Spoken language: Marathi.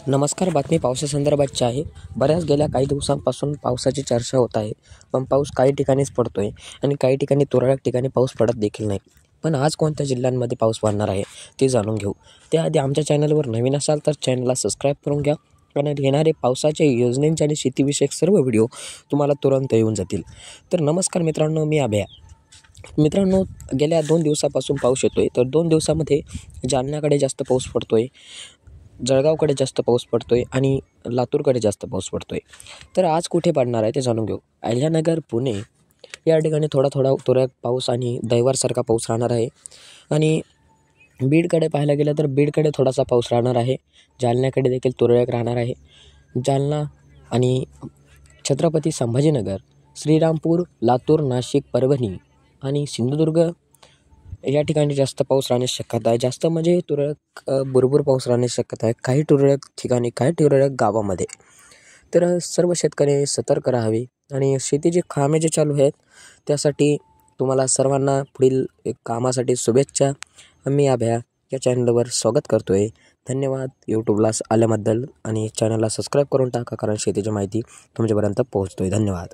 नमस्कार. बातमी पावसासंदर्भातची आहे. गेल्या काही दिवसांपासून पावसाची चर्चा होत आहे. पण पाऊस काही ठिकाणीच पडतोय आणि काही ठिकाणी तुरळक ठिकाणी पाऊस पडत देखील नाही. पण आज कोणत्या जिल्ह्यांमध्ये पाऊस पडणार आहे ते जाणून घेऊ. त्याआधी आमच्या चॅनलवर नवीन असाल तर चॅनलला सबस्क्राईब करून घ्या. कारण येणारे पावसाच्या योजनेंचे आणि शेतीविषयक सर्व व्हिडिओ तुम्हाला तुरंत येऊन जातील. तर नमस्कार मित्रांनो, मी अभय. मित्रांनो, गेल्या 2 दिवसापासून पाऊस येतोय. तर 2 दिवसामध्ये जालन्याकडे जास्त पाऊस पडतोय, जळगावकडे जास्त पाऊस पडतोय आणि लातूरकडे जास्त पाऊस पडतोय. तर आज कुठे पडणार आहे ते जाणून घेऊ. अहिल्यानगर, पुणे या ठिकाणी थोडा तुरळक पाऊस आणि दैवारसारखा पाऊस राहणार आहे. आणि बीडकडे पाहायला गेलं तर बीडकडे थोडासा पाऊस राहणार आहे. जालन्याकडे देखील तुरळक राहणार आहे. जालना आणि छत्रपती संभाजीनगर, श्रीरामपूर, लातूर, नाशिक, परभणी आणि सिंधुदुर्ग या ठिकाणी जास्त पाऊस राहण्याची शक्यता आहे. जास्त म्हणजे तुरळक भरपूर पाऊस राहण्याची शक्यता आहे. काही तुरळक ठिकाणी, काही तुरळक गावामध्ये. तर सर्व शेतकरी सतर्क राहावे आणि शेतीचे कामे जे चालू आहेत त्यासाठी तुम्हाला सर्वांना पुढील कामासाठी शुभेच्छा. मी अभया या चॅनलवर स्वागत करतो आहे. धन्यवाद यूट्यूबला आल्याबद्दल आणि चॅनलला सबस्क्राईब करून टाका, कारण शेतीची माहिती तुमच्यापर्यंत पोहोचतो आहे. धन्यवाद.